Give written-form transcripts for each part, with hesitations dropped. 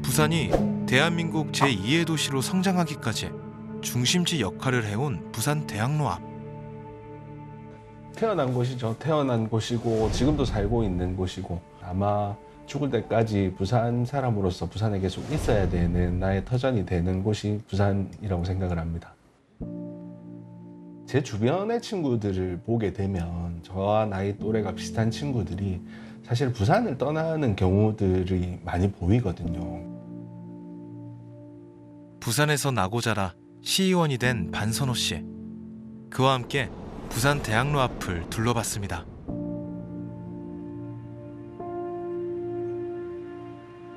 부산이 대한민국 제2의 도시로 성장하기까지 중심지 역할을 해온 부산대학로 앞. 태어난 곳이죠. 태어난 곳이고 지금도 살고 있는 곳이고 아마 죽을 때까지 부산 사람으로서 부산에 계속 있어야 되는 나의 터전이 되는 곳이 부산이라고 생각을 합니다. 제 주변의 친구들을 보게 되면 저와 나이 또래가 비슷한 친구들이 사실 부산을 떠나는 경우들이 많이 보이거든요. 부산에서 나고 자라 시의원이 된 반선호 씨. 그와 함께 부산 대학로 앞을 둘러봤습니다.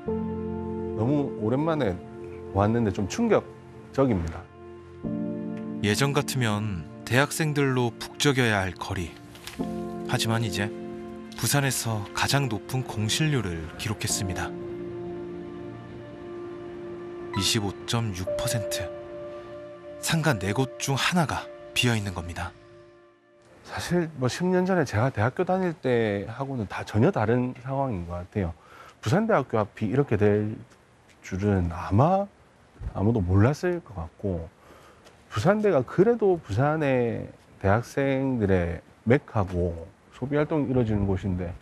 너무 오랜만에 왔는데 좀 충격적입니다. 예전 같으면 대학생들로 북적여야 할 거리. 하지만 이제 부산에서 가장 높은 공실률을 기록했습니다. 25.6%. 상가 4곳 중 하나가 비어있는 겁니다. 사실 10년 전에 제가 대학교 다닐 때 하고는 전혀 다른 상황인 것 같아요. 부산대학교 앞이 이렇게 될 줄은 아마 아무도 몰랐을 것 같고, 부산대가 그래도 부산의 대학생들의 맥하고 소비활동이 이루어지는 곳인데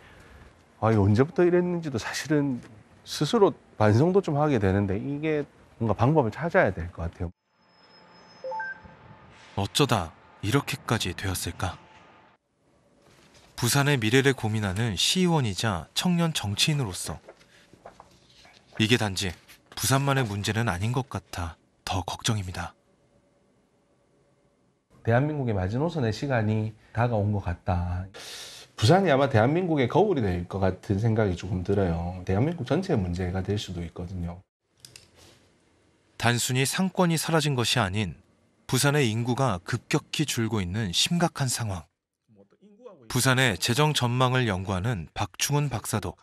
이게 언제부터 이랬는지도 사실은 스스로 반성도 좀 하게 되는데, 이게 뭔가 방법을 찾아야 될 것 같아요. 어쩌다 이렇게까지 되었을까? 부산의 미래를 고민하는 시의원이자 청년 정치인으로서 이게 단지 부산만의 문제는 아닌 것 같아 더 걱정입니다. 대한민국의 마지노선의 시간이 다가온 것 같다. 부산이 아마 대한민국의 거울이 될 것 같은 생각이 조금 들어요. 대한민국 전체의 문제가 될 수도 있거든요. 단순히 상권이 사라진 것이 아닌 부산의 인구가 급격히 줄고 있는 심각한 상황. 부산의 재정 전망을 연구하는 박충훈 박사도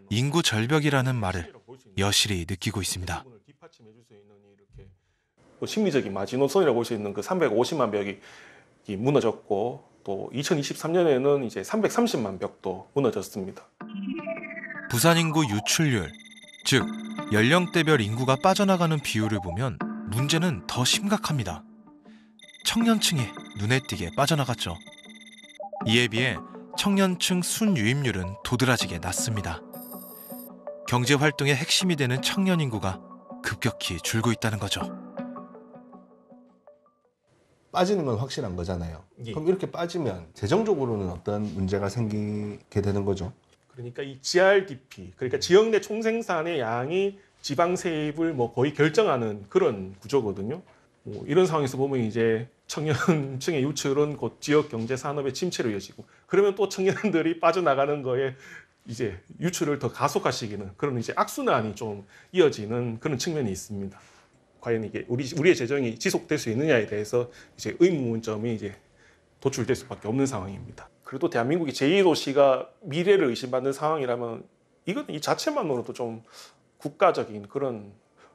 인구 절벽이라는 말을 여실히 느끼고 있습니다. 심리적인 마지노선이라고 볼 수 있는 그 350만 벽이 무너졌고, 또 2023년에는 이제 330만 벽도 무너졌습니다. 부산 인구 유출률, 즉 연령대별 인구가 빠져나가는 비율을 보면 문제는 더 심각합니다. 청년층이 눈에 띄게 빠져나갔죠. 이에 비해 청년층 순유입률은 도드라지게 낮습니다. 경제 활동의 핵심이 되는 청년 인구가 급격히 줄고 있다는 거죠. 빠지는 건 확실한 거잖아요. 예. 그럼 이렇게 빠지면 재정적으로는 어떤 문제가 생기게 되는 거죠? 그러니까 이 GRDP, 그러니까 지역 내 총생산의 양이 지방 세입을 거의 결정하는 그런 구조거든요. 이런 상황에서 보면 이제 청년층의 유출은 곧 지역 경제 산업의 침체로 이어지고, 그러면 또 청년들이 빠져나가는 거에 이제 유출을 더 가속화시키는 그런 이제 악순환이 좀 이어지는 그런 측면이 있습니다. 과연 이게 우리의 재정이 지속될 수 있느냐에 대해서 이제 의문점이 이제 도출될 수밖에 없는 상황입니다. 그래도 대한민국이 제2도시가 미래를 의심받는 상황이라면 이건 이 자체만으로도 좀 국가적인 그런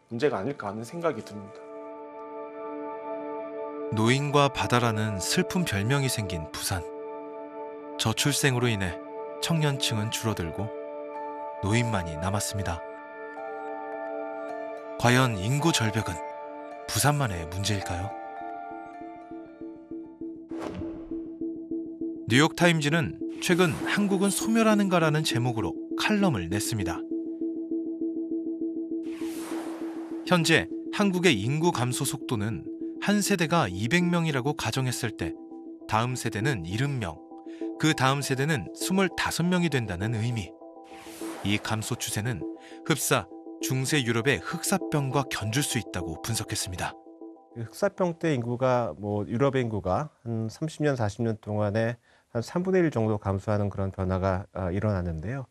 문제가 아닐까 하는 생각이 듭니다. 노인과 바다라는 슬픈 별명이 생긴 부산. 저출생으로 인해 청년층은 줄어들고 노인만이 남았습니다. 과연 인구 절벽은 부산만의 문제일까요? 뉴욕타임즈는 최근 한국은 소멸하는가라는 제목으로 칼럼을 냈습니다. 현재 한국의 인구 감소 속도는 한 세대가 200명이라고 가정했을 때 다음 세대는 70명, 그 다음 세대는 25명이 된다는 의미. 이 감소 추세는 흡사 중세 유럽의 흑사병과 견줄 수 있다고 분석했습니다. 흑사병 때 인구가 유럽의 인구가 한 30년, 40년 동안에 한 3분의 1 정도 감소하는 그런 변화가 일어났는데요.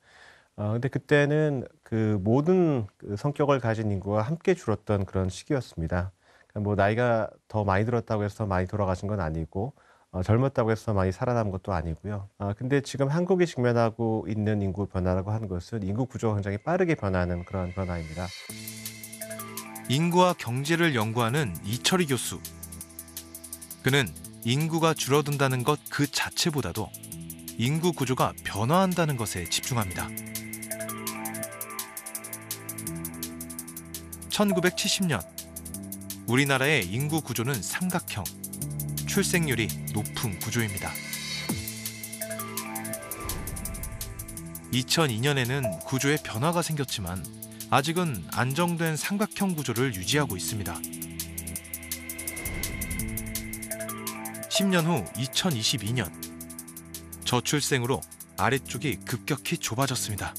근데 그때는 그 모든 성격을 가진 인구가 함께 줄었던 그런 시기였습니다. 그러니까 나이가 더 많이 들었다고 해서 더 많이 돌아가신 건 아니고, 젊었다고 해서 많이 살아남은 것도 아니고요. 근데 지금 한국이 직면하고 있는 인구 변화라고 하는 것은 인구 구조가 굉장히 빠르게 변하는 그런 변화입니다. 인구와 경제를 연구하는 이철희 교수. 그는 인구가 줄어든다는 것 그 자체보다도 인구 구조가 변화한다는 것에 집중합니다. 1970년 우리나라의 인구 구조는 삼각형, 출생률이 높은 구조입니다. 2002년에는 구조에 변화가 생겼지만 아직은 안정된 삼각형 구조를 유지하고 있습니다. 10년 후 2022년 저출생으로 아래쪽이 급격히 좁아졌습니다.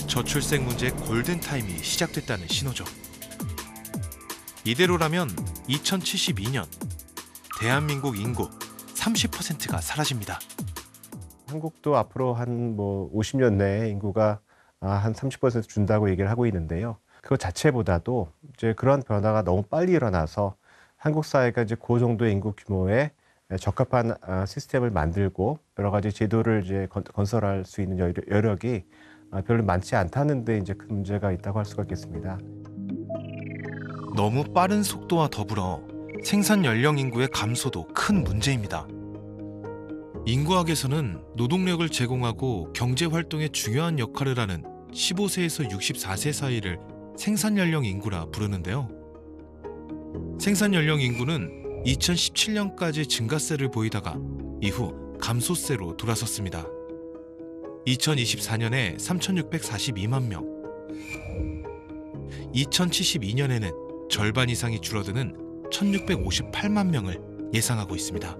저출생 문제의 골든타임이 시작됐다는 신호죠. 이대로라면 2072년 대한민국 인구 30%가 사라집니다. 한국도 앞으로 한 50년 내에 인구가 한 30% 준다고 얘기를 하고 있는데요. 그것 자체보다도 이제 그런 변화가 너무 빨리 일어나서 한국 사회가 이제 그 정도의 인구 규모에 적합한 시스템을 만들고 여러 가지 제도를 이제 건설할 수 있는 여력이 별로 많지 않다는 데 이제 큰 문제가 있다고 할 수가 있겠습니다. 너무 빠른 속도와 더불어 생산 연령 인구의 감소도 큰 문제입니다. 인구학에서는 노동력을 제공하고 경제 활동에 중요한 역할을 하는 15세에서 64세 사이를 생산 연령 인구라 부르는데요. 생산 연령 인구는 2017년까지 증가세를 보이다가 이후 감소세로 돌아섰습니다. 2024년에 3,642만 명, 2072년에는 절반 이상이 줄어드는 1,658만 명을 예상하고 있습니다.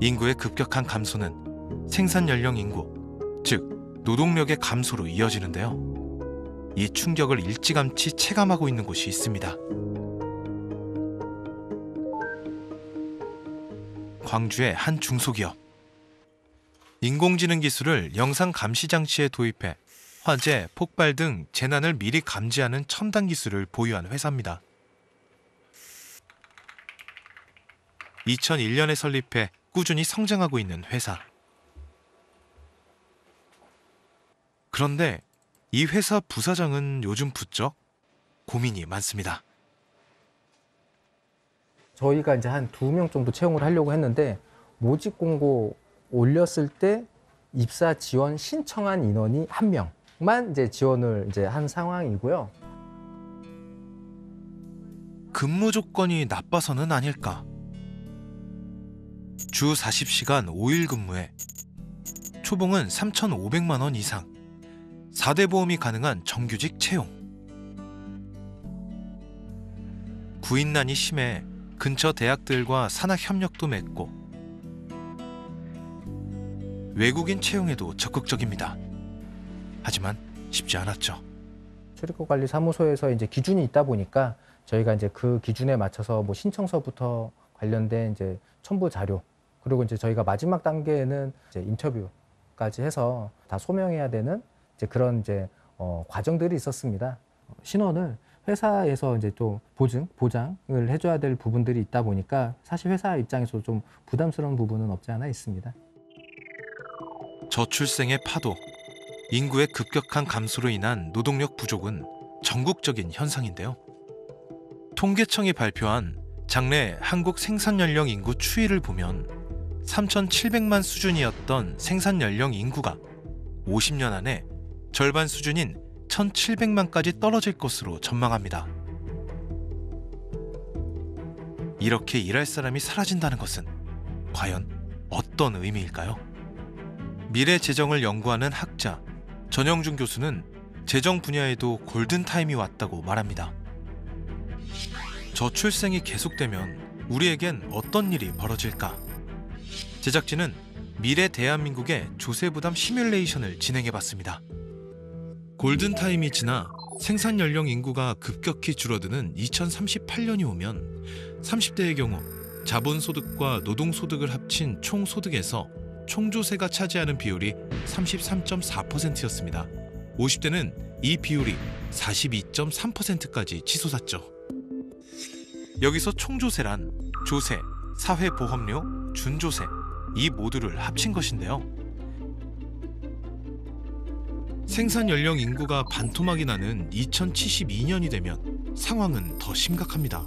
인구의 급격한 감소는 생산 연령 인구, 즉 노동력의 감소로 이어지는데요. 이 충격을 일찌감치 체감하고 있는 곳이 있습니다. 광주의 한 중소기업. 인공지능 기술을 영상 감시 장치에 도입해 화재, 폭발 등 재난을 미리 감지하는 첨단 기술을 보유한 회사입니다. 2001년에 설립해 꾸준히 성장하고 있는 회사. 그런데 이 회사 부사장은 요즘 부쩍 고민이 많습니다. 저희가 이제 한 2명 정도 채용을 하려고 했는데 모집 공고 올렸을 때 입사 지원 신청한 인원이 1명만 이제 지원을 이제 한 상황이고요. 근무 조건이 나빠서는 아닐까? 주 40시간 5일 근무에 초봉은 3,500만 원 이상, 4대 보험이 가능한 정규직 채용. 구인난이 심해 근처 대학들과 산학 협력도 맺고 외국인 채용에도 적극적입니다. 하지만 쉽지 않았죠. 출입국관리사무소에서 이제 기준이 있다 보니까 저희가 이제 그 기준에 맞춰서 신청서부터 관련된 이제 첨부 자료, 그리고 이제 저희가 마지막 단계에는 이제 인터뷰까지 해서 다 소명해야 되는 이제 그런 이제 과정들이 있었습니다. 신원을 회사에서 이제 또 보장을 해줘야 될 부분들이 있다 보니까 사실 회사 입장에서 좀 부담스러운 부분은 없지 않아 있습니다. 저출생의 파도, 인구의 급격한 감소로 인한 노동력 부족은 전국적인 현상인데요. 통계청이 발표한 장래 한국 생산연령 인구 추이를 보면 3,700만 수준이었던 생산연령 인구가 50년 안에 절반 수준인 1,700만까지 떨어질 것으로 전망합니다. 이렇게 일할 사람이 사라진다는 것은 과연 어떤 의미일까요? 미래 재정을 연구하는 학자 전영준 교수는 재정 분야에도 골든타임이 왔다고 말합니다. 저출생이 계속되면 우리에겐 어떤 일이 벌어질까? 제작진은 미래 대한민국의 조세부담 시뮬레이션을 진행해봤습니다. 골든타임이 지나 생산연령 인구가 급격히 줄어드는 2038년이 오면 30대의 경우 자본소득과 노동소득을 합친 총소득에서 총조세가 차지하는 비율이 33.4%였습니다. 50대는 이 비율이 42.3%까지 치솟았죠. 여기서 총조세란 조세, 사회보험료, 준조세 이 모두를 합친 것인데요. 생산연령 인구가 반토막이 나는 2072년이 되면 상황은 더 심각합니다.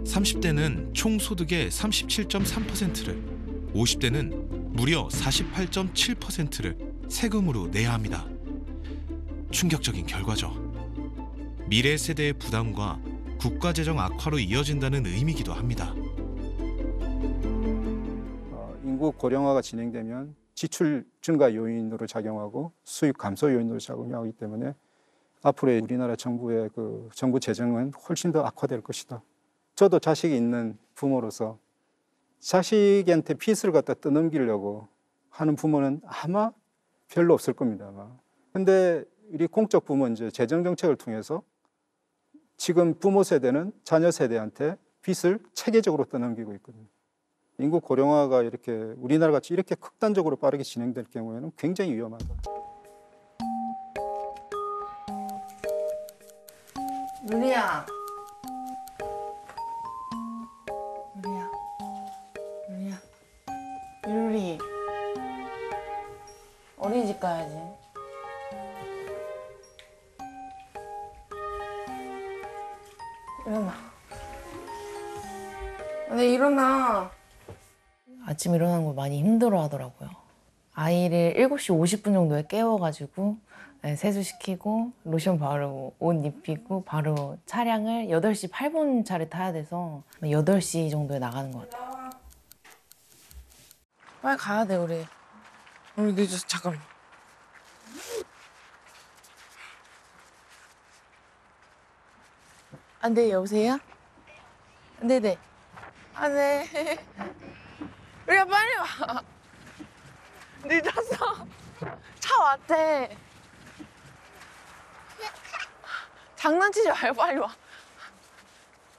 30대는 총소득의 37.3%를, 50대는 무려 48.7%를 세금으로 내야 합니다. 충격적인 결과죠. 미래 세대의 부담과 국가 재정 악화로 이어진다는 의미이기도 합니다. 인구 고령화가 진행되면 지출 증가 요인으로 작용하고 수입 감소 요인으로 작용하기 때문에 앞으로 우리나라 정부의 그 정부 재정은 훨씬 더 악화될 것이다. 저도 자식이 있는 부모로서 자식한테 빚을 갖다 떠넘기려고 하는 부모는 아마 별로 없을 겁니다. 아마. 근데 우리 공적 부모 이제 재정 정책을 통해서 지금 부모 세대는 자녀 세대한테 빚을 체계적으로 떠넘기고 있거든요. 인구 고령화가 이렇게 우리나라 같이 이렇게 극단적으로 빠르게 진행될 경우에는 굉장히 위험하다. 루리야. 루리야. 루리야. 루리. 어린이집 가야지. 일어나. 네, 일어나. 아침 일어나는 거 많이 힘들어 하더라고요. 아이를 7시 50분 정도에 깨워가지고 세수시키고 로션 바르고 옷 입히고 바로 차량을 8시 8분 차를 타야 돼서 8시 정도에 나가는 것 같아요. 빨리 가야 돼, 우리. 우리 늦어서 잠깐만. 안 돼, 여보세요? 네네. 아, 네. 우리가 빨리 와. 늦었어. 차 왔대. 장난치지 말고 빨리 와.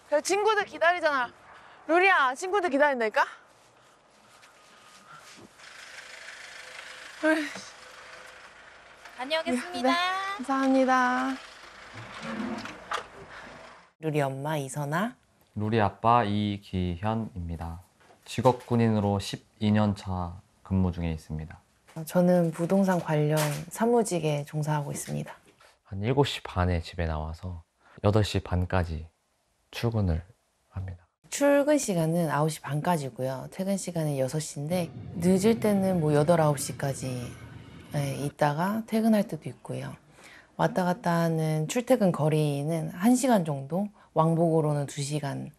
그래, 친구들 기다리잖아. 루리야, 친구들 기다린다니까? 다녀오겠습니다. 네, 감사합니다. 루리 엄마 이선아. 루리 아빠 이기현입니다. 직업 군인으로 12년 차 근무 중에 있습니다. 저는 부동산 관련 사무직에 종사하고 있습니다. 한 7시 반에 집에 나와서 8시 반까지 출근을 합니다. 출근 시간은 9시 반까지고요. 퇴근 시간은 6시인데 늦을 때는 뭐 8, 9시까지 있다가 퇴근할 때도 있고요. 왔다 갔다 하는 출퇴근 거리는 1시간 정도, 왕복으로는 2시간.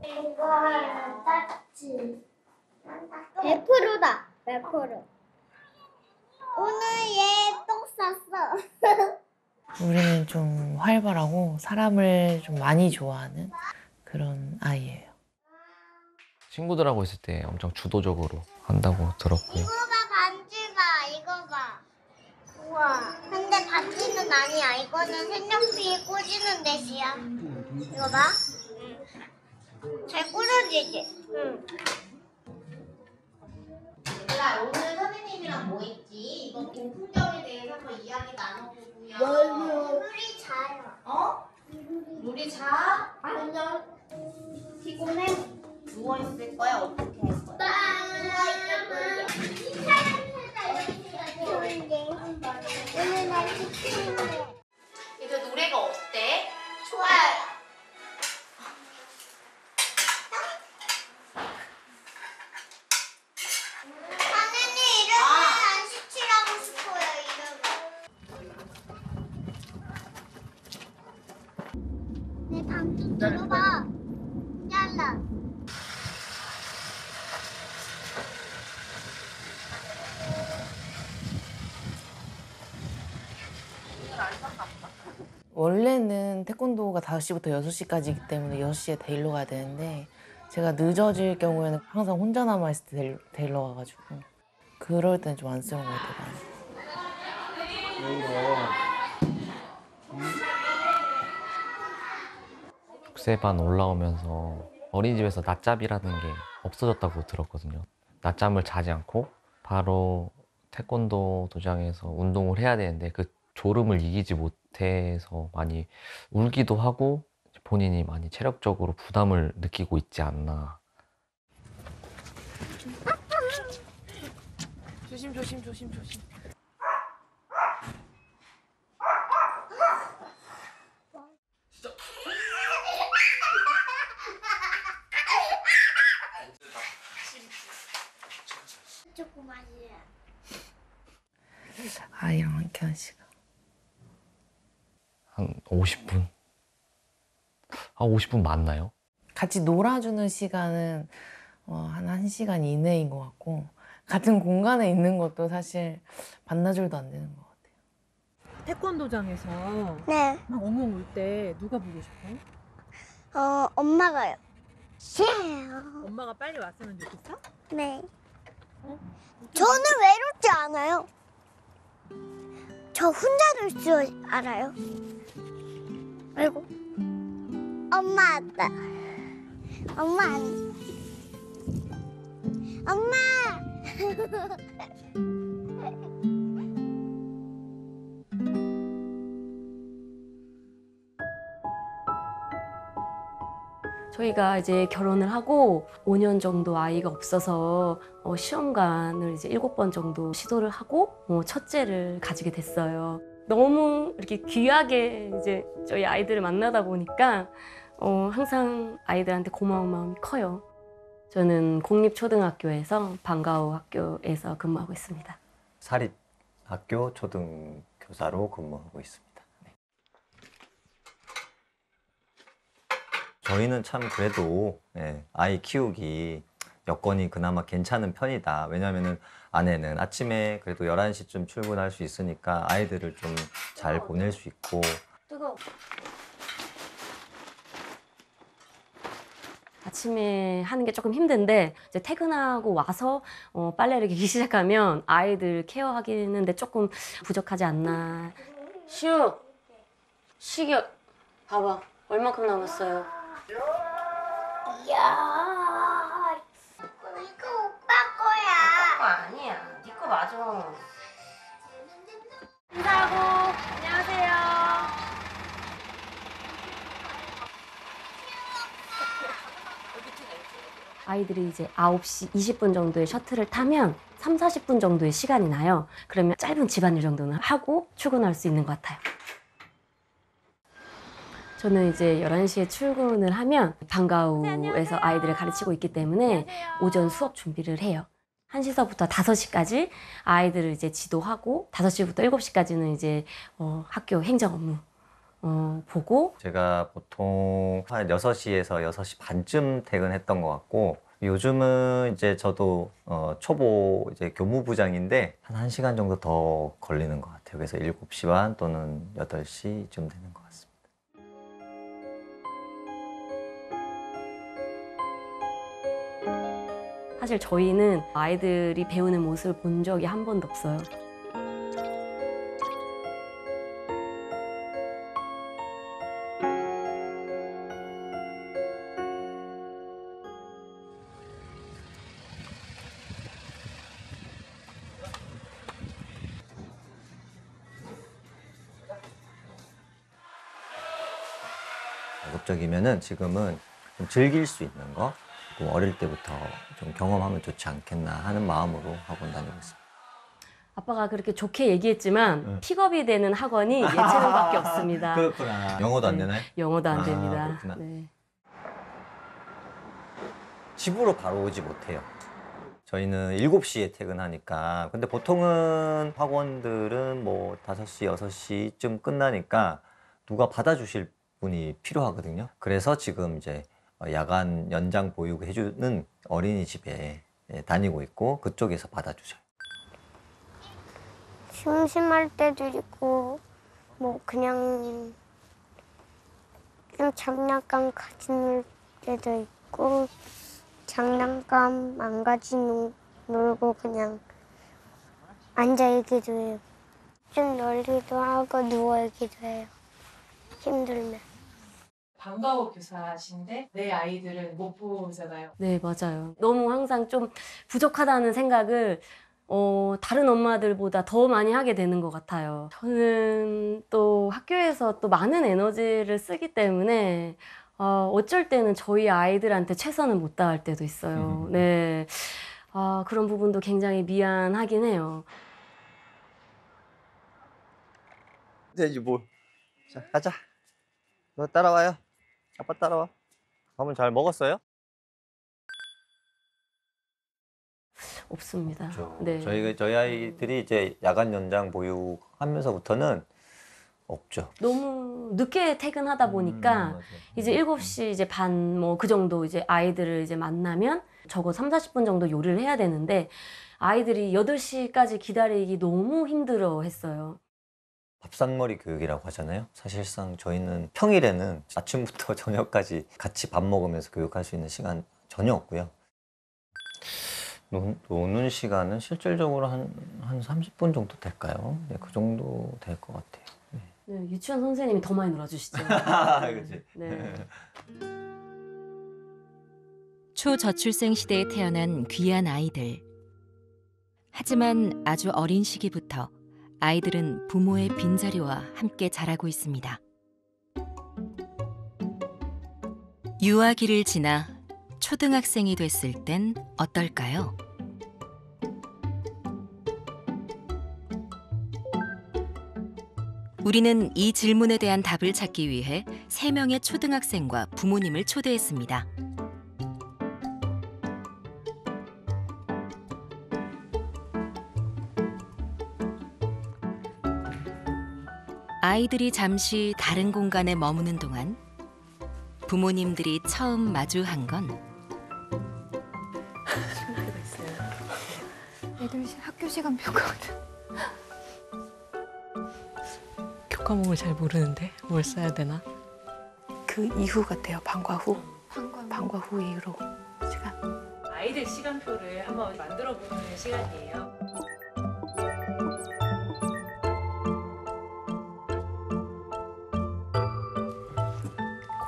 이거 딱지 100%다. 100%. 오늘 얘 똥 쌌어. 우리는 좀 활발하고 사람을 좀 많이 좋아하는 그런 아이예요. 친구들하고 있을 때 엄청 주도적으로 한다고 들었고요. 이거 봐, 반지 봐. 이거 봐. 우와. 근데 반지는 아니야. 이거는 색연필 꽂이는 대시야. 이거 봐. 잘 꽂아지지? 응. 얘들아, 오늘 선생님이랑 뭐 했지? 이거 공풍경에 대해서 한번 이야기 나눠보고요. 우리 자요. 어? 우리 자? 안녕. 피곤해? 누워있을 거야? 어떻게 할 거야? 오늘 날씨 추운데. 얘들 노래가 어때? 좋아요. 선생님 이름은 안 시키라고 싶어요. 이름은. 내 방좀 들어봐. 잘라. 원래는 태권도가 5시부터 6시까지이기 때문에 6시에 데리러 가야 되는데 제가 늦어질 경우에는 항상 혼자 남아있을 때 데리러 가가지고 그럴 때는 좀 안쓰러운 것 같아요. 육세반 올라오면서 어린이집에서 낮잠이라는 게 없어졌다고 들었거든요. 낮잠을 자지 않고 바로 태권도 도장에서 운동을 해야 되는데 그 졸음을 이기지 못해서 많이 울기도 하고 본인이 많이 체력적으로 부담을 느끼고 있지 않나. 조심. 박혜원 씨가. 한 50분? 아, 50분 맞나요? 같이 놀아주는 시간은 한 1시간 이내인 것 같고 같은 공간에 있는 것도 사실 반나절도 안 되는 것 같아요. 태권도장에서 네. 막 엉엉 울 때 누가 보고 싶어? 엄마가요. 엄마가 빨리 왔으면 좋겠어? 네. 저는 외롭지 않아요. 저 혼자 놀 줄 알아요. 아이고. 엄마 왔다. 엄마 안. 엄마. 저희가 이제 결혼을 하고 5년 정도 아이가 없어서 시험관을 이제 7번 정도 시도를 하고 첫째를 가지게 됐어요. 너무 이렇게 귀하게 이제 저희 아이들을 만나다 보니까 항상 아이들한테 고마운 마음이 커요. 저는 공립초등학교에서 방과후 학교에서 근무하고 있습니다. 사립학교 초등교사로 근무하고 있습니다. 네. 저희는 참 그래도 아이 키우기 여건이 그나마 괜찮은 편이다. 왜냐하면 아내는 아침에 그래도 11시쯤 출근할 수 있으니까 아이들을 좀 잘 보낼 수 있고. 뜨거워. 아침에 하는 게 조금 힘든데 이제 퇴근하고 와서 빨래를 개기 시작하면 아이들 케어하기는데 조금 부족하지 않나. 시우, 시계 봐봐. 얼마큼 남았어요? 이야. 이거 오빠 거야. 아니야. 네 거 맞아. 인사하고 안녕하세요. 아이들이 이제 9시 20분 정도의 셔틀을 타면 3, 40분 정도의 시간이 나요. 그러면 짧은 집안일 정도는 하고 출근할 수 있는 것 같아요. 저는 이제 11시에 출근을 하면 방과후에서 아이들을 가르치고 있기 때문에 오전 수업 준비를 해요. 1시서부터 5시까지 아이들을 이제 지도하고 5시부터 7시까지는 이제 학교 행정 업무 보고. 제가 보통 한 6시에서 6시 반쯤 퇴근했던 것 같고, 요즘은 이제 저도 초보 이제 교무부장인데 한 1시간 정도 더 걸리는 것 같아요. 그래서 7시 반 또는 8시쯤 되는 것 같습니다. 사실 저희는 아이들이 배우는 모습을 본 적이 한 번도 없어요. 가급적이면은 지금은 좀 즐길 수 있는 거, 어릴 때부터 좀 경험하면 좋지 않겠나 하는 마음으로 학원 다니고 있습니다. 아빠가 그렇게 좋게 얘기했지만 픽업이 되는 학원이 예체능밖에 없습니다. 그렇구나. 영어도 안 되나요? 영어도 안 됩니다. 그렇구나. 네. 집으로 바로 오지 못해요. 저희는 7시에 퇴근하니까. 근데 보통은 학원들은 뭐 5시, 6시쯤 끝나니까 누가 받아주실 분이 필요하거든요. 그래서 지금 이제 야간 연장 보육 해주는 어린이집에 다니고 있고 그쪽에서 받아주셔요. 심심할 때도 있고 뭐 그냥 장난감 가지 놀 때도 있고 장난감 안 가지 놀고 그냥 앉아 있기도 해요. 좀 놀기도 하고 누워 있기도 해요. 힘들면. 방과후 교사신데 내 아이들은 못 보잖아요. 네, 맞아요. 너무 항상 좀 부족하다는 생각을 다른 엄마들보다 더 많이 하게 되는 것 같아요. 저는 또 학교에서 또 많은 에너지를 쓰기 때문에 어쩔 때는 저희 아이들한테 최선을 못 다할 때도 있어요. 네, 그런 부분도 굉장히 미안하긴 해요. 이제 뭐, 자 가자. 너 따라와요. 아빠 따라와. 밥은 잘 먹었어요? 없습니다. 그렇죠. 네. 저희 아이들이 이제 야간 연장 보육하면서부터는 없죠. 너무 늦게 퇴근하다 보니까 이제 7시 이제 반 뭐 그 정도 이제 아이들을 이제 만나면 적어 30-40분 정도 요리를 해야 되는데 아이들이 8시까지 기다리기 너무 힘들어 했어요. 밥상머리 교육이라고 하잖아요. 사실상 저희는 평일에는 아침부터 저녁까지 같이 밥 먹으면서 교육할 수 있는 시간 전혀 없고요. 노는 시간은 실질적으로 한 30분 정도 될까요? 네, 그 정도 될 것 같아요. 네, 유치원 선생님이 더 많이 놀아주시죠. 그렇지. 네. 초저출생 시대에 태어난 귀한 아이들. 하지만 아주 어린 시기부터 아이들은 부모의 빈자리와 함께 자라고 있습니다. 유아기를 지나 초등학생이 됐을 땐 어떨까요? 우리는 이 질문에 대한 답을 찾기 위해 3명의 초등학생과 부모님을 초대했습니다. 아이들이 잠시 다른 공간에 머무는 동안 부모님들이 처음 마주한 건 애들 학교 시간표거든. 교과목을 잘 모르는데 뭘 써야 되나? 그 이후 같아요. 방과 후. 방과 후 이후로 시간. 아이들 시간표를 한번 만들어 보는 시간이에요.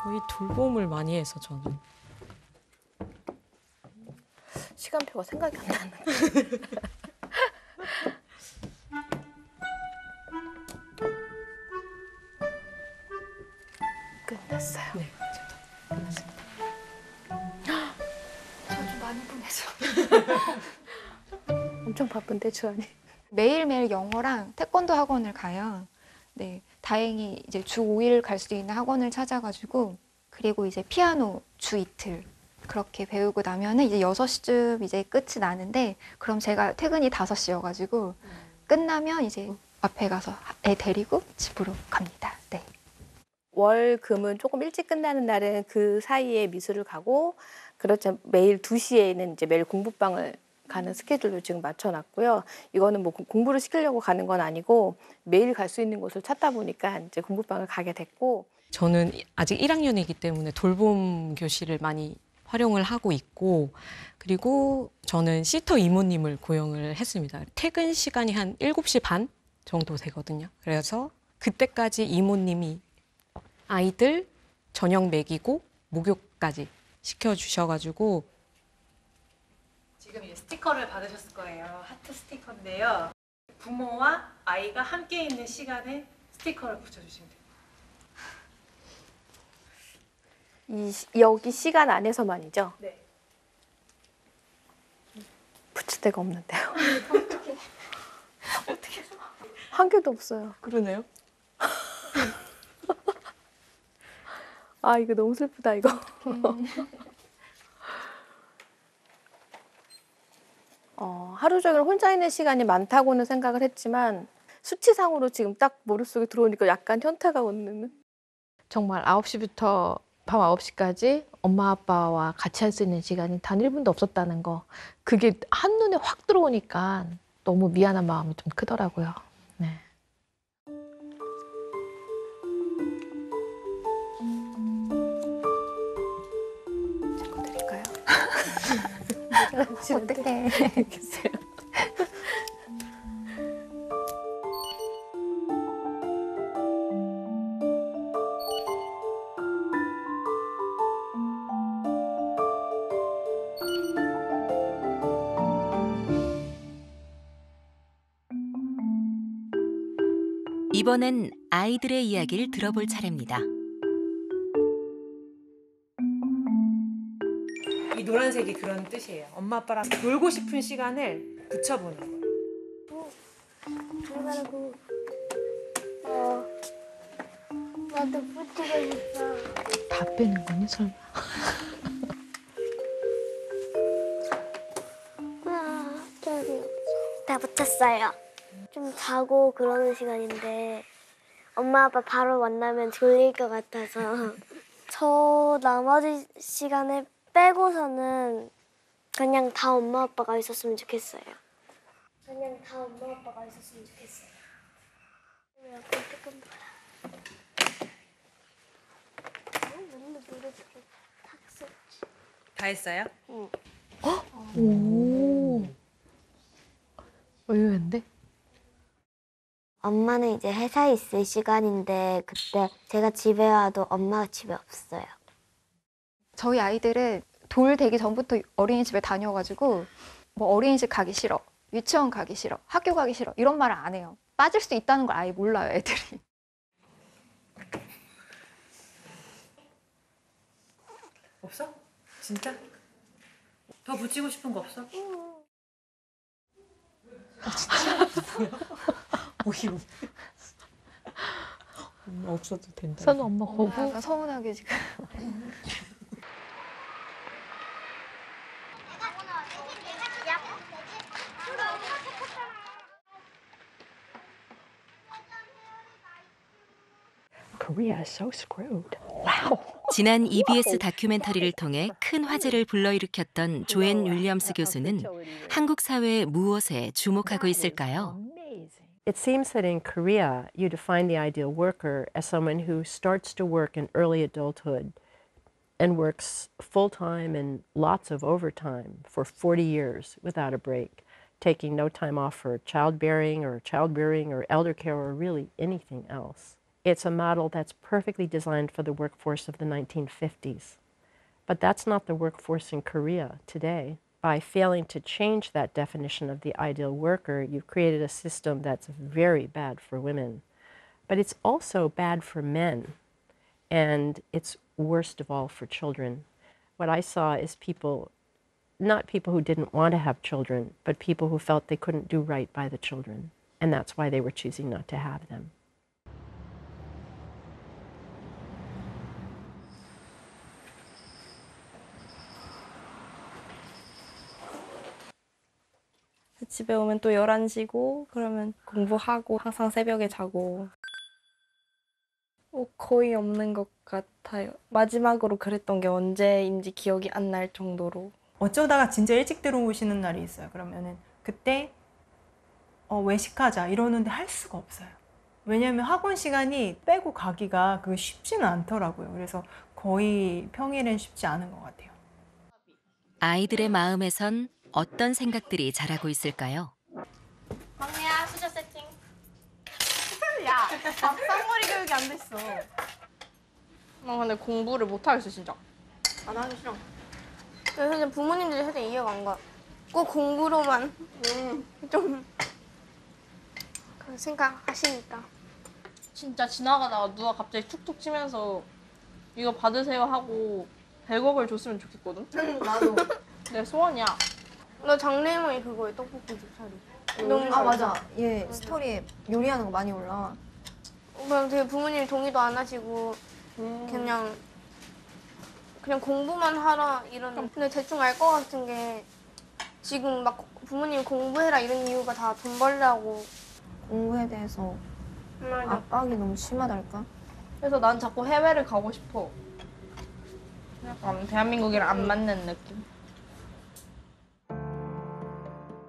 거의 돌봄을 많이 해서 저는. 시간표가 생각이 안 나는. 끝났어요. 네, 저도 끝났습니다. 저 좀 많이 보내줘. 엄청 바쁜데 주한이. 매일매일 영어랑 태권도 학원을 가요. 네, 다행히 이제 주 5일 갈 수 있는 학원을 찾아가지고 그리고 이제 피아노 주 이틀 그렇게 배우고 나면은 이제 6시쯤 이제 끝이 나는데 그럼 제가 퇴근이 5시여가지고 끝나면 이제 앞에 가서 애 데리고 집으로 갑니다. 네. 월, 금은 조금 일찍 끝나는 날은 그 사이에 미술을 가고 그렇죠. 매일 2시에는 이제 매일 공부방을 가는 스케줄로 지금 맞춰놨고요. 이거는 뭐 공부를 시키려고 가는 건 아니고 매일 갈 수 있는 곳을 찾다 보니까 이제 공부방을 가게 됐고. 저는 아직 1학년이기 때문에 돌봄 교실을 많이 활용을 하고 있고 그리고 저는 시터 이모님을 고용을 했습니다. 퇴근 시간이 한 7시 반 정도 되거든요. 그래서 그때까지 이모님이 아이들 저녁 먹이고 목욕까지 시켜주셔가지고 지금 이제 스티커를 받으셨을 거예요. 하트 스티커인데요. 부모와 아이가 함께 있는 시간에 스티커를 붙여주시면 돼요. 여기 시간 안에서만이죠? 네. 붙일 데가 없는데요. 어떻게? 한 개도 없어요. 그러네요. 아, 이거 너무 슬프다, 이거. 하루 종일 혼자 있는 시간이 많다고는 생각을 했지만 수치상으로 지금 딱 머릿속에 들어오니까 약간 현타가 오는. 정말 9시부터 밤 9시까지 엄마 아빠와 같이 할 수 있는 시간이 단 1분도 없었다는 거. 그게 한눈에 확 들어오니까 너무 미안한 마음이 좀 크더라고요. 네. 드릴까요? 어떡해. 알겠어요. 이번엔 아이들의 이야기를 들어볼 차례입니다. 이 노란색이 그런 뜻이에요. 엄마 아빠랑 놀고 싶은 시간을 붙여보는 거예요. 그래가지고 나도 붙이고 싶어. 다 빼는 거니 설마? 붙였어요. 좀 자고 그러는 시간인데 엄마 아빠 바로 만나면 졸릴 것 같아서 저 나머지 시간에 빼고서는 그냥 다 엄마 아빠가 있었으면 좋겠어요. 그냥 다 엄마 아빠가 있었으면 좋겠어요. 다 했어요? 응. 오. 의외인데? 엄마는 이제 회사에 있을 시간인데 그때 제가 집에 와도 엄마가 집에 없어요. 저희 아이들은 돌 되기 전부터 어린이집에 다녀가지고 뭐 어린이집 가기 싫어, 유치원 가기 싫어, 학교 가기 싫어 이런 말을 안 해요. 빠질 수 있다는 걸 아예 몰라요, 애들이. 없어? 진짜? 더 붙이고 싶은 거 없어? 어이구. 엄마 없어도 된다. 선우 엄마 거부? 약간 서운하게 지금. Korea is so screwed. Wow. 지난 EBS 다큐멘터리를 통해 큰 화제를 불러일으켰던 조앤 윌리엄스 교수는 한국 사회의 무엇에 주목하고 있을까요? It seems that in Korea, you define the ideal worker as someone who starts to work in early adulthood and works full-time and lots of overtime for 40 years without a break, taking no time off for childbearing or elder care or really anything else. It's a model that's perfectly designed for the workforce of the 1950s. But that's not the workforce in Korea today. By failing to change that definition of the ideal worker, you've created a system that's very bad for women. But it's also bad for men, and it's worst of all for children. What I saw is people, not people who didn't want to have children, but people who felt they couldn't do right by the children, and that's why they were choosing not to have them. 집에 오면 또 11시고 그러면 공부하고 항상 새벽에 자고 거의 없는 것 같아요. 마지막으로 그랬던 게 언제인지 기억이 안 날 정도로. 어쩌다가 진짜 일찍 들어오시는 날이 있어요. 그러면은 그때 외식하자 이러는데 할 수가 없어요. 왜냐하면 학원 시간이 빼고 가기가 그게 쉽지는 않더라고요. 그래서 거의 평일엔 쉽지 않은 것 같아요. 아이들의 마음에선 어떤 생각들이 자라고 있을까요? 막내야 수저 세팅. 야, 쌍머리 교육이 안 됐어. 근데 공부를 못 하겠어 진짜. 나 하기 싫어. 그래서 부모님들이 살짝 이해가 안 가. 꼭 공부로만 좀 그런 생각하시니까. 진짜 지나가다가 누가 갑자기 툭툭 치면서 이거 받으세요 하고 100억을 줬으면 좋겠거든. 나도. 내 소원이야. 너 장래희망이 그거에 떡볶이 주차리. 아 맞아. 얘 스토리에 요리하는 거 많이 올라와. 그냥 되게 부모님이 동의도 안 하시고 그냥 공부만 하라 이런. 근데 대충 알 것 같은 게 지금 막 부모님 공부해라 이런 이유가 다 돈 벌려고. 공부에 대해서 압박이 너무 심하달까? 그래서 난 자꾸 해외를 가고 싶어. 약간 대한민국이랑 안 맞는 느낌.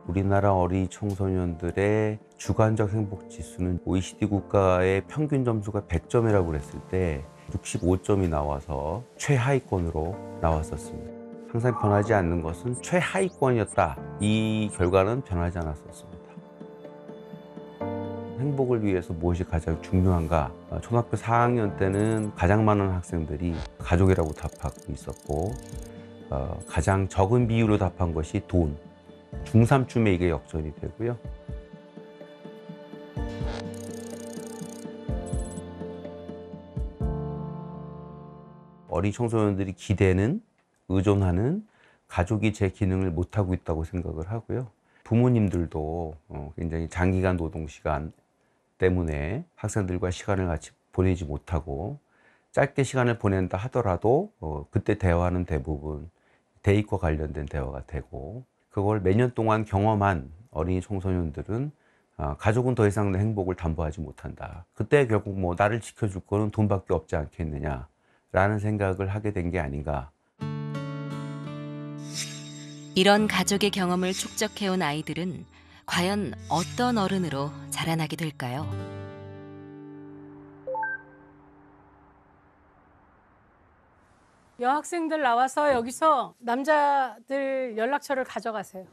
우리나라 어린이 청소년들의 주관적 행복 지수는 OECD 국가의 평균 점수가 100점이라고 그랬을 때 65점이 나와서 최하위권으로 나왔었습니다. 항상 변하지 않는 것은 최하위권이었다. 이 결과는 변하지 않았었습니다. 행복을 위해서 무엇이 가장 중요한가? 초등학교 4학년 때는 가장 많은 학생들이 가족이라고 답하고 있었고 가장 적은 비율로 답한 것이 돈. 중3쯤에 이게 역전이 되고요. 어린 청소년들이 기대는, 의존하는 가족이 제 기능을 못하고 있다고 생각을 하고요. 부모님들도 굉장히 장기간 노동시간 때문에 학생들과 시간을 같이 보내지 못하고 짧게 시간을 보낸다 하더라도 그때 대화는 대부분 대입과 관련된 대화가 되고 그걸 몇 년 동안 경험한 어린이 청소년들은 가족은 더 이상 내 행복을 담보하지 못한다. 그때 결국 뭐 나를 지켜줄 거는 돈밖에 없지 않겠느냐라는 생각을 하게 된 게 아닌가. 이런 가족의 경험을 축적해온 아이들은 과연 어떤 어른으로 자라나게 될까요? 여학생들 나와서 여기서 남자들 연락처를 가져가세요.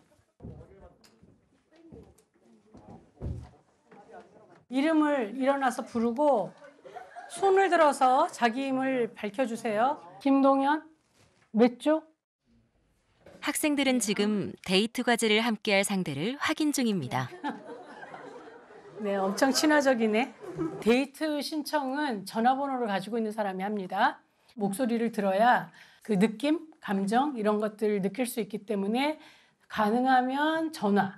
이름을 일어나서 부르고 손을 들어서 자기 힘을 밝혀주세요. 김동현, 몇 조? 학생들은 지금 데이트 과제를 함께할 상대를 확인 중입니다. 네, 엄청 친화적이네. 데이트 신청은 전화번호를 가지고 있는 사람이 합니다. 목소리를 들어야 그 느낌, 감정 이런 것들을 느낄 수 있기 때문에 가능하면 전화,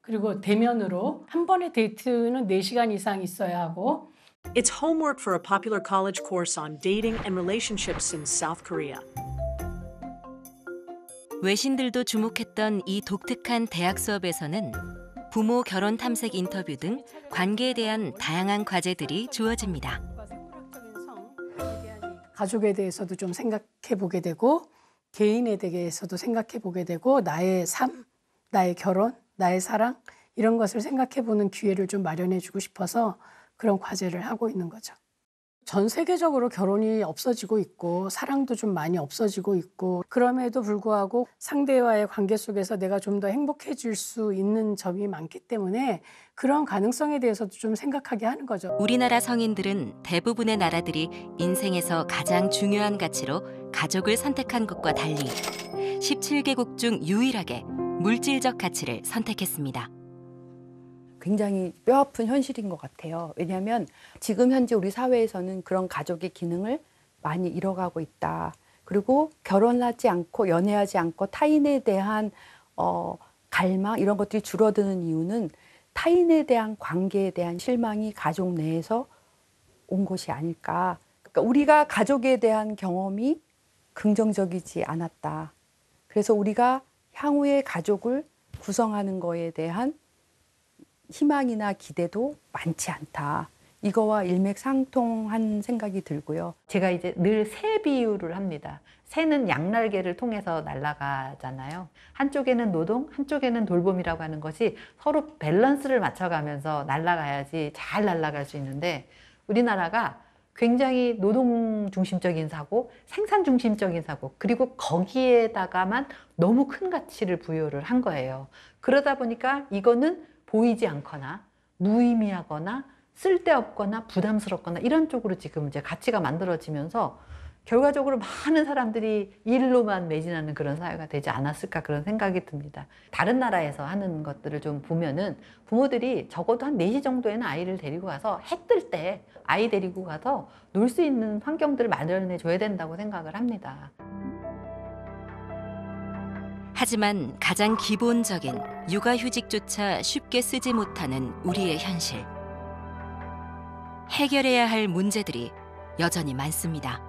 그리고 대면으로 한 번의 데이트는 4시간 이상 있어야 하고. It's homework for a popular college course on dating and relationships in South Korea. 외신들도 주목했던 이 독특한 대학 수업에서는 부모 결혼 탐색 인터뷰 등 관계에 대한 다양한 과제들이 주어집니다. 가족에 대해서도 좀 생각해 보게 되고 개인에 대해서도 생각해 보게 되고 나의 삶, 나의 결혼, 나의 사랑 이런 것을 생각해 보는 기회를 좀 마련해 주고 싶어서 그런 과제를 하고 있는 거죠. 전 세계적으로 결혼이 없어지고 있고 사랑도 좀 많이 없어지고 있고 그럼에도 불구하고 상대와의 관계 속에서 내가 좀 더 행복해질 수 있는 점이 많기 때문에 그런 가능성에 대해서도 좀 생각하게 하는 거죠. 우리나라 성인들은 대부분의 나라들이 인생에서 가장 중요한 가치로 가족을 선택한 것과 달리 17개국 중 유일하게 물질적 가치를 선택했습니다. 굉장히 뼈아픈 현실인 것 같아요. 왜냐하면 지금 현재 우리 사회에서는 그런 가족의 기능을 많이 잃어가고 있다. 그리고 결혼하지 않고 연애하지 않고 타인에 대한 갈망 이런 것들이 줄어드는 이유는 타인에 대한 관계에 대한 실망이 가족 내에서 온 것이 아닐까. 그러니까 우리가 가족에 대한 경험이 긍정적이지 않았다. 그래서 우리가 향후의 가족을 구성하는 거에 대한 희망이나 기대도 많지 않다. 이거와 일맥상통한 생각이 들고요. 제가 이제 늘 새 비유를 합니다. 새는 양날개를 통해서 날아가잖아요. 한쪽에는 노동, 한쪽에는 돌봄이라고 하는 것이 서로 밸런스를 맞춰가면서 날아가야지 잘 날아갈 수 있는데 우리나라가 굉장히 노동 중심적인 사고, 생산 중심적인 사고, 그리고 거기에다가만 너무 큰 가치를 부여를 한 거예요. 그러다 보니까 이거는 보이지 않거나 무의미하거나 쓸데없거나 부담스럽거나 이런 쪽으로 지금 이제 가치가 만들어지면서 결과적으로 많은 사람들이 일로만 매진하는 그런 사회가 되지 않았을까 그런 생각이 듭니다. 다른 나라에서 하는 것들을 좀 보면은 부모들이 적어도 한 4시 정도에는 아이를 데리고 가서 해 뜰 때 아이 데리고 가서 놀 수 있는 환경들을 마련해 줘야 된다고 생각을 합니다. 하지만 가장 기본적인 육아휴직조차 쉽게 쓰지 못하는 우리의 현실. 해결해야 할 문제들이 여전히 많습니다.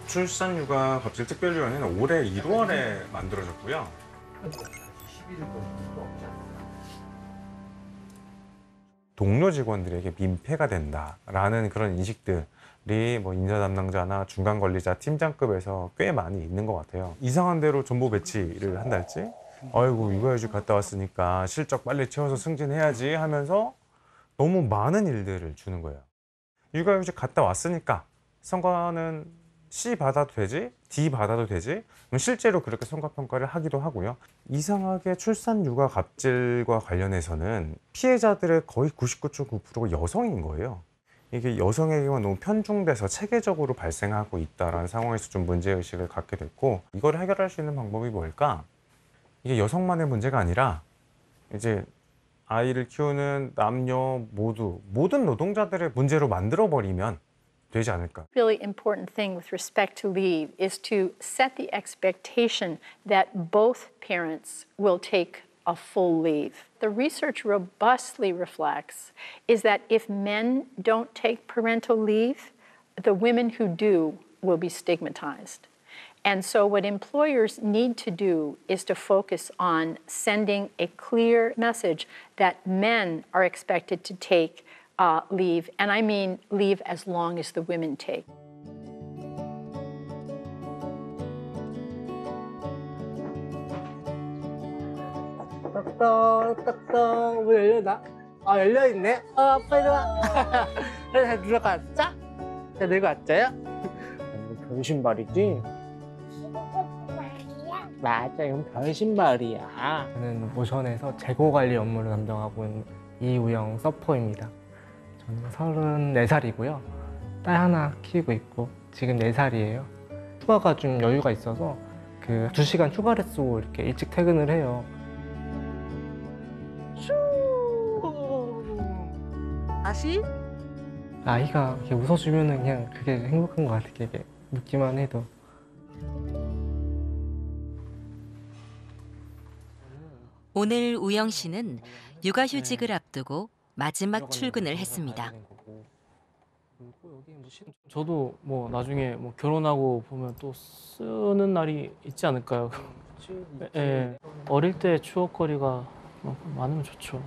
출산육아 갑질 특별위원회는 올해 1월에 만들어졌고요. 동료 직원들에게 민폐가 된다라는 그런 인식들이 뭐 인사 담당자나 중간 관리자, 팀장급에서 꽤 많이 있는 것 같아요. 이상한 대로 정보 배치를 한달지, 아이고 육아휴직 갔다 왔으니까 실적 빨리 채워서 승진해야지 하면서 너무 많은 일들을 주는 거예요. 육아휴직 갔다 왔으니까 성과는 C 받아도 되지? D 받아도 되지? 실제로 그렇게 성과평가를 하기도 하고요. 이상하게 출산 육아 갑질과 관련해서는 피해자들의 거의 99.9%가 여성인 거예요. 이게 여성에게만 너무 편중돼서 체계적으로 발생하고 있다는 상황에서 좀 문제의식을 갖게 됐고, 이걸 해결할 수 있는 방법이 뭘까? 이게 여성만의 문제가 아니라 이제 아이를 키우는 남녀 모두 모든 노동자들의 문제로 만들어버리면 되지 않을까. Really important thing with respect to leave is to set the expectation that both parents will take a full leave. The research robustly reflects is that if men don't take parental leave, the women who do will be stigmatized. And so what employers need to do is to focus on sending a clear message that men are expected to take leave, and I mean leave as long as the women take. 떡떡 문 열려나? 아 열려있네? 빨리 와. 잘 들어갔어? 잘 들어갔어요? 변신발이지? 맞아, 이건 변신발이야. 저는 모션에서 재고 관리 업무를 담당하고 있는 이우영 서퍼입니다. 저는 34살이고요. 딸 하나 키우고 있고 지금 4살이에요. 휴가가 좀 여유가 있어서 그 2시간 휴가를 쓰고 이렇게 일찍 퇴근을 해요. 다시? 아이가 이렇게 웃어주면은 그냥 그게 행복한 것 같아. 이게 묻기만 해도. 오늘 우영 씨는 육아휴직을 앞두고 마지막 출근을 했습니다. 저도 뭐 나중에 뭐 결혼하고 보면 또 쓰는 날이 있지 않을까요? 예, 어릴 때 추억거리가 많으면 좋죠.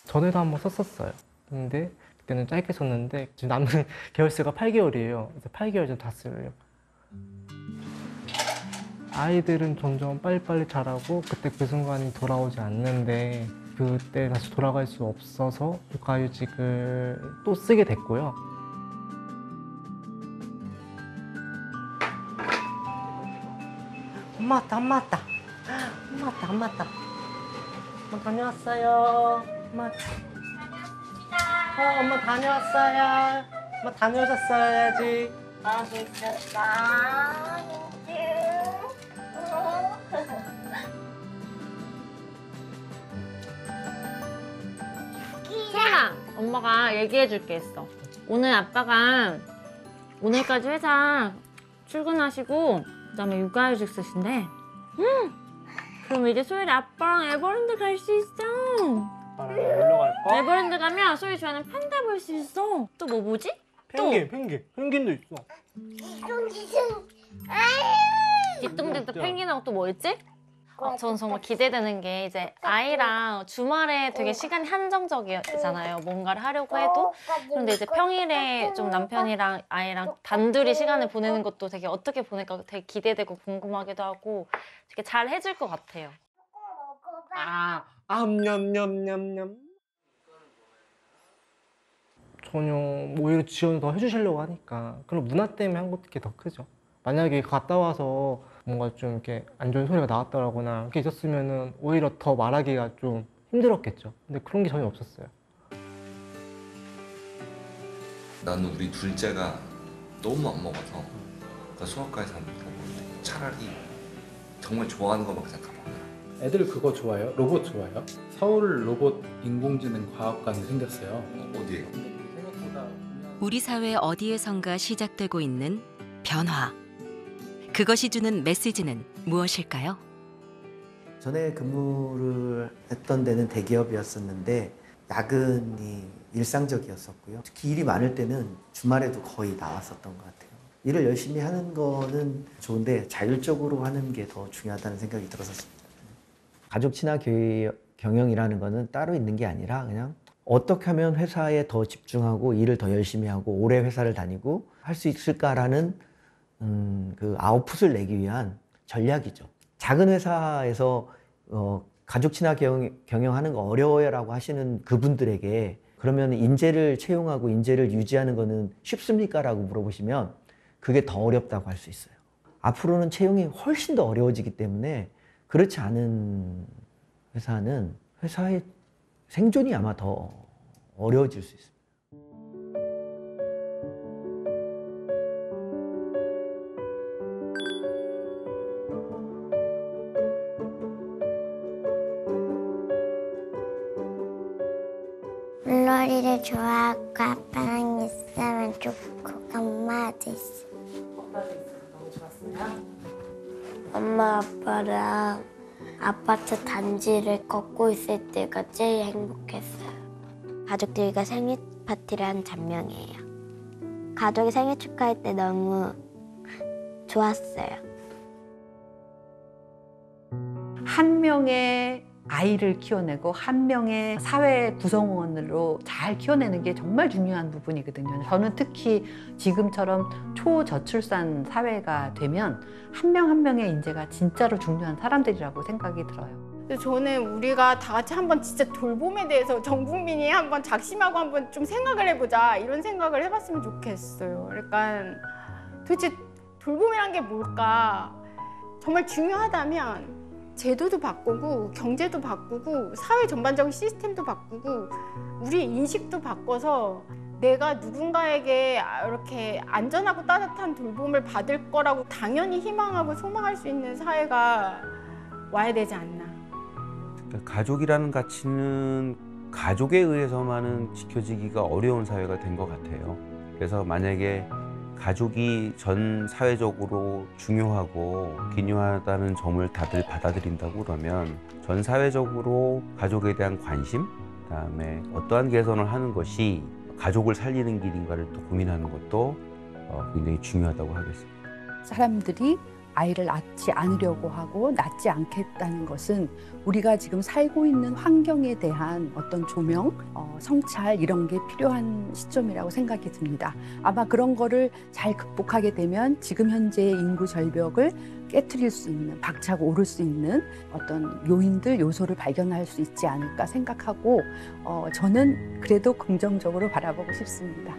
전에도 한번 썼었어요. 근데 그때는 짧게 썼는데 지금 남은 개월수가 8개월이에요. 그래서 8개월 좀 다 쓰려고. 아이들은 점점 빨리빨리 자라고 그때 그 순간이 돌아오지 않는데 그때 다시 돌아갈 수 없어서 육아휴직을 또 쓰게 됐고요. 엄마 왔다, 엄마 왔다. 엄마 왔다, 엄마 왔다. 엄마 다녀왔어요. 엄마. 엄마 다녀왔어요. 엄마 다녀오셨어야지. 수연아, 엄마가 얘기해 줄 게 있어. 오늘 아빠가 오늘까지 회사 출근하시고 그다음에 육아휴직 쓰신대. 그럼 이제 소율이 아빠랑 에버랜드 갈 수 있어. 아빠랑 놀러 갈까? 에버랜드 가면 소율이 좋아하는 판다 볼 수 있어. 또 뭐 보지? 펭귄도 있어. 뒤뚱뒤뚱 펭귄하고 또 뭐 있지? 저는 정말 기대되는 게 이제 아이랑 주말에 되게 시간이 한정적이잖아요. 뭔가를 하려고 해도. 그런데 이제 평일에 좀 남편이랑 아이랑 단둘이 시간을 보내는 것도 되게 어떻게 보낼까 되게 기대되고 궁금하기도 하고 되게 잘 해줄 것 같아요. 냠냠냠냠. 전혀 오히려 지원을 더 해주시려고 하니까 그런 문화 때문에 한 것도 더 크죠. 만약에 갔다 와서 뭔가 좀 이렇게 안 좋은 소리가 나왔더라거나 이렇게 있었으면은 오히려 더 말하기가 좀 힘들었겠죠. 근데 그런 게 전혀 없었어요. 나는 우리 둘째가 너무 안 먹어서 그러니까 소아과에서 안 먹었는데 차라리 정말 좋아하는 것만 그냥 가보면. 애들 그거 좋아해요? 로봇 좋아해요? 서울 로봇 인공지능 과학관이 생겼어요. 어디에요? 우리 사회 어디에선가 시작되고 있는 변화. 그것이 주는 메시지는 무엇일까요? 전에 근무를 했던 데는 대기업이었었는데 야근이 일상적이었었고요. 특히 일이 많을 때는 주말에도 거의 나왔었던 것 같아요. 일을 열심히 하는 거는 좋은데 자율적으로 하는 게 더 중요하다는 생각이 들었었습니다. 가족 친화 경영이라는 거는 따로 있는 게 아니라 그냥 어떻게 하면 회사에 더 집중하고 일을 더 열심히 하고 오래 회사를 다니고 할 수 있을까라는 그 아웃풋을 내기 위한 전략이죠. 작은 회사에서 가족 친화 경영하는 거 어려워요라고 하시는 그분들에게 그러면 인재를 채용하고 인재를 유지하는 거는 쉽습니까? 라고 물어보시면 그게 더 어렵다고 할 수 있어요. 앞으로는 채용이 훨씬 더 어려워지기 때문에 그렇지 않은 회사는 회사의 생존이 아마 더 어려워질 수 있습니다. 물놀이를 좋아하고 아빠랑 있으면 좋고 엄마도 있어. 엄마도 있어서 너무 좋았어요? 엄마 아빠랑 아파트 단지를 걷고 있을 때가 제일 행복했어요. 가족들과 생일 파티를 한 장면이에요. 가족이 생일 축하할 때 너무 좋았어요. 한 명의 아이를 키워내고 한 명의 사회 구성원으로 잘 키워내는 게 정말 중요한 부분이거든요. 저는 특히 지금처럼 초저출산 사회가 되면 한 명 한 명의 인재가 진짜로 중요한 사람들이라고 생각이 들어요. 저는 우리가 다 같이 한번 진짜 돌봄에 대해서 전 국민이 한번 작심하고 한번 좀 생각을 해보자 이런 생각을 해봤으면 좋겠어요. 그러니까 도대체 돌봄이란 게 뭘까? 정말 중요하다면 제도도 바꾸고 경제도 바꾸고 사회 전반적인 시스템도 바꾸고 우리 인식도 바꿔서 내가 누군가에게 이렇게 안전하고 따뜻한 돌봄을 받을 거라고 당연히 희망하고 소망할 수 있는 사회가 와야 되지 않나. 가족이라는 가치는 가족에 의해서만은 지켜지기가 어려운 사회가 된 것 같아요. 그래서 만약에 가족이 전 사회적으로 중요하고 기묘하다는 점을 다들 받아들인다고 그러면 전 사회적으로 가족에 대한 관심, 그다음에 어떠한 개선을 하는 것이 가족을 살리는 길인가를 또 고민하는 것도 굉장히 중요하다고 하겠습니다. 사람들이 아이를 낳지 않으려고 하고 낳지 않겠다는 것은 우리가 지금 살고 있는 환경에 대한 어떤 조명, 성찰 이런 게 필요한 시점이라고 생각이 듭니다. 아마 그런 거를 잘 극복하게 되면 지금 현재의 인구 절벽을 깨트릴 수 있는, 박차고 오를 수 있는 어떤 요인들, 요소를 발견할 수 있지 않을까 생각하고 저는 그래도 긍정적으로 바라보고 싶습니다.